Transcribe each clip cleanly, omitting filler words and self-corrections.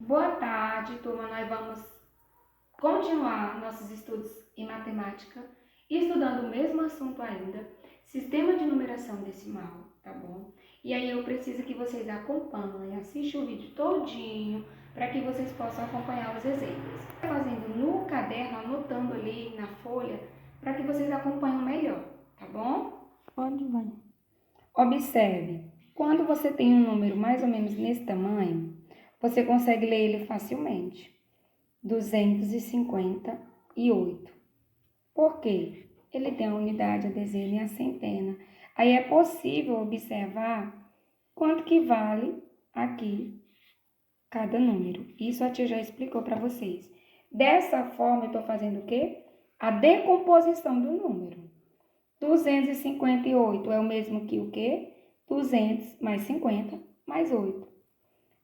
Boa tarde, turma. Nós vamos continuar nossos estudos em matemática, estudando o mesmo assunto ainda, sistema de numeração decimal, tá bom? E aí eu preciso que vocês acompanhem, assistam o vídeo todinho, para que vocês possam acompanhar os exemplos. Fazendo no caderno, anotando ali na folha, para que vocês acompanhem melhor, tá bom? Pode, vai. Observe, quando você tem um número mais ou menos nesse tamanho, você consegue ler ele facilmente. 258. Por quê? Ele tem a unidade, a dezena e a centena. Aí é possível observar quanto que vale aqui cada número. Isso a tia já explicou para vocês. Dessa forma, eu estou fazendo o quê? A decomposição do número. 258 é o mesmo que o quê? 200 mais 50 mais 8.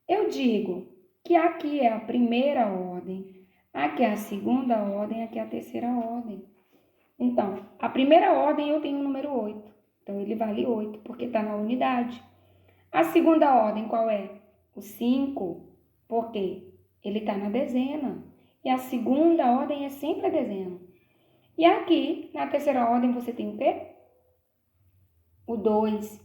Eu digo que aqui é a primeira ordem, aqui é a segunda ordem, aqui é a terceira ordem. Então, a primeira ordem eu tenho o número 8. Então, ele vale 8, porque está na unidade. A segunda ordem qual é? O 5, porque ele está na dezena. E a segunda ordem é sempre a dezena. E aqui, na terceira ordem, você tem o quê? O 2,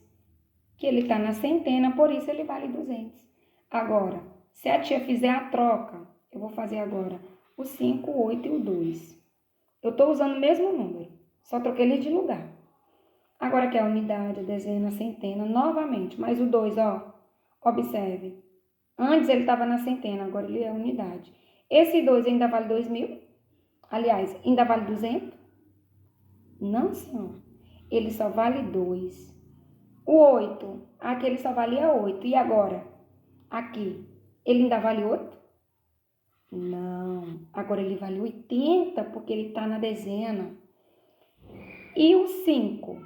que ele está na centena, por isso ele vale 200. Agora, se a tia fizer a troca, eu vou fazer agora o 5, o 8 e o 2. Eu estou usando o mesmo número, só troquei ele de lugar. Agora que é a unidade, a dezena, a centena, novamente. Mas o 2, ó, observe. Antes ele estava na centena, agora ele é a unidade. Esse 2 ainda vale 2.000? Aliás, ainda vale 200? Não, senhor. Ele só vale 2. O 8, aqui ele só valia 8. E agora? Aqui, ele ainda vale 8? Não. Agora ele vale 80 porque ele está na dezena. E o 5?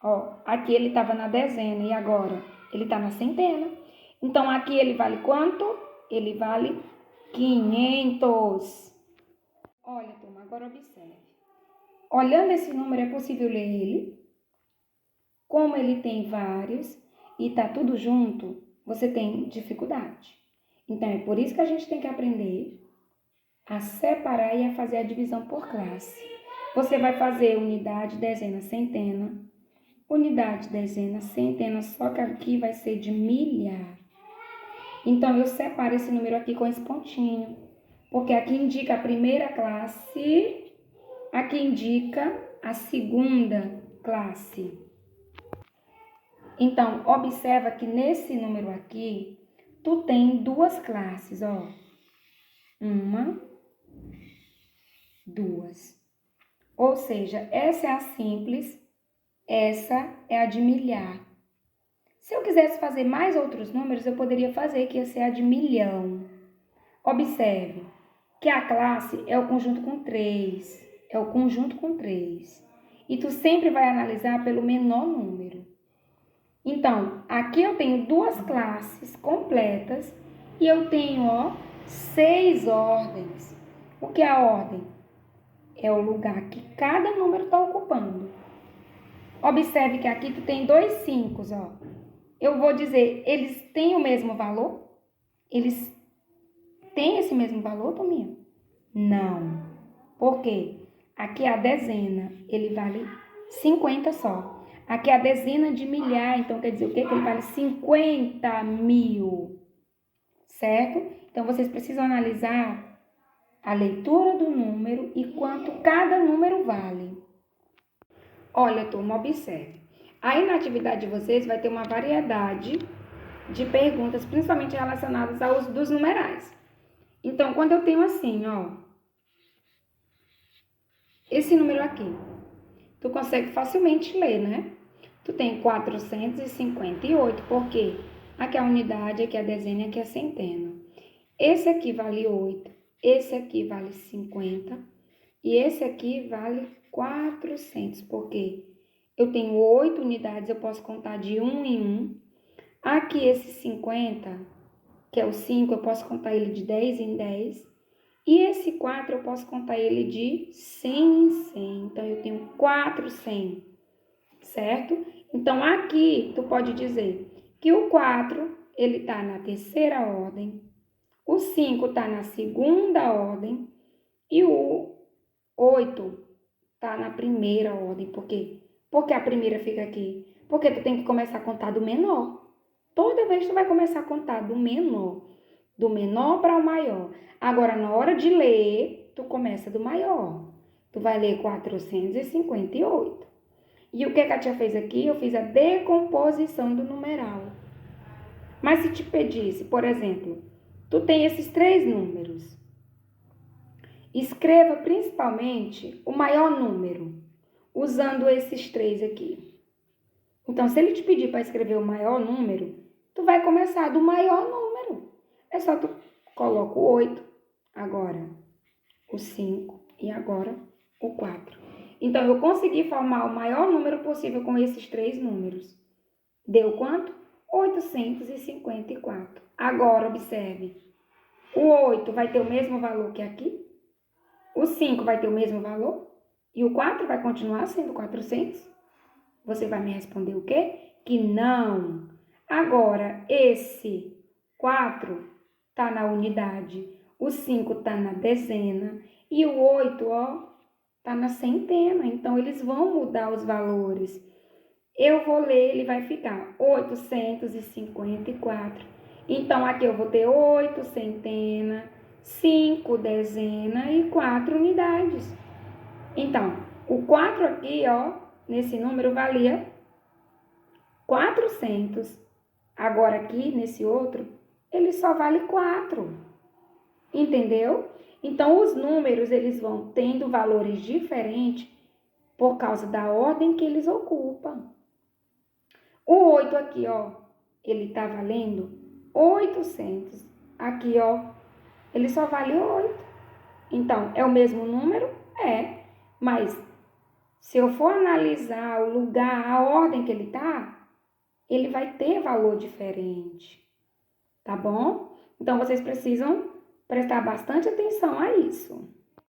Ó, aqui ele estava na dezena e agora ele está na centena. Então, aqui ele vale quanto? Ele vale 500. Olha, turma, agora observe. Olhando esse número, é possível ler ele. Como ele tem vários e está tudo junto, você tem dificuldade. Então, é por isso que a gente tem que aprender a separar e a fazer a divisão por classe. Você vai fazer unidade, dezena, centena. Unidade, dezena, centena, só que aqui vai ser de milhar. Então, eu separo esse número aqui com esse pontinho, porque aqui indica a primeira classe, aqui indica a segunda classe. Então, observa que nesse número aqui, tu tem duas classes, ó. Uma, duas. Ou seja, essa é a simples, essa é a de milhar. Se eu quisesse fazer mais outros números, eu poderia fazer que ia ser a de milhão. Observe que a classe é o conjunto com 3. É o conjunto com 3. E tu sempre vai analisar pelo menor número. Então, aqui eu tenho duas classes completas e eu tenho, ó, 6 ordens. O que é a ordem? É o lugar que cada número está ocupando. Observe que aqui tu tem 2 5, ó. Eu vou dizer, eles têm o mesmo valor? Eles têm esse mesmo valor, Tominha? Não. Por quê? Aqui a dezena, ele vale 50 só. Aqui a dezena de milhar, então quer dizer o quê? Que ele vale 50.000. Certo? Então, vocês precisam analisar a leitura do número e quanto cada número vale. Olha, turma, observe. Aí na atividade de vocês vai ter uma variedade de perguntas, principalmente relacionadas aos dos numerais. Então, quando eu tenho assim, ó, esse número aqui, tu consegue facilmente ler, né? Tu tem 458, porque aqui é a unidade, aqui é a dezena, aqui é a centena. Esse aqui vale 8, esse aqui vale 50 e esse aqui vale 400, porque eu tenho 8 unidades, eu posso contar de 1 em 1. Aqui esse 50, que é o 5, eu posso contar ele de 10 em 10. E esse 4 eu posso contar ele de 100 em 100. Então, eu tenho 400, certo? Então, aqui tu pode dizer que o 4, ele está na terceira ordem. O 5 está na segunda ordem e o 8 está na primeira ordem. Por quê? Porque a primeira fica aqui. Porque tu tem que começar a contar do menor. Toda vez tu vai começar a contar do menor. Do menor para o maior. Agora, na hora de ler, tu começa do maior. Tu vai ler 458. E o que a tia fez aqui? Eu fiz a decomposição do numeral. Mas se te pedisse, por exemplo, tu tem esses 3 números. Escreva principalmente o maior número, usando esses 3 aqui. Então, se ele te pedir para escrever o maior número, tu vai começar do maior número. É só tu coloca o 8, agora o 5 e agora o 4. Então, eu consegui formar o maior número possível com esses 3 números. Deu quanto? 854. Agora, observe. O 8 vai ter o mesmo valor que aqui. O 5 vai ter o mesmo valor. E o 4 vai continuar sendo 400. Você vai me responder o quê? Que não. Agora, esse 4 está na unidade. O 5 está na dezena. E o 8, ó, está na centena. Então, eles vão mudar os valores. Eu vou ler, ele vai ficar 854. Então, aqui eu vou ter 8 centena, 5 dezena e 4 unidades. Então, o 4 aqui, ó, nesse número valia 400. Agora aqui, nesse outro, ele só vale 4. Entendeu? Então, os números, eles vão tendo valores diferentes por causa da ordem que eles ocupam. O 8 aqui, ó, ele tá valendo 800. Aqui, ó, ele só vale 8. Então, é o mesmo número? É. Mas, se eu for analisar o lugar, a ordem que ele tá, ele vai ter valor diferente. Tá bom? Então, vocês precisam prestar bastante atenção a isso.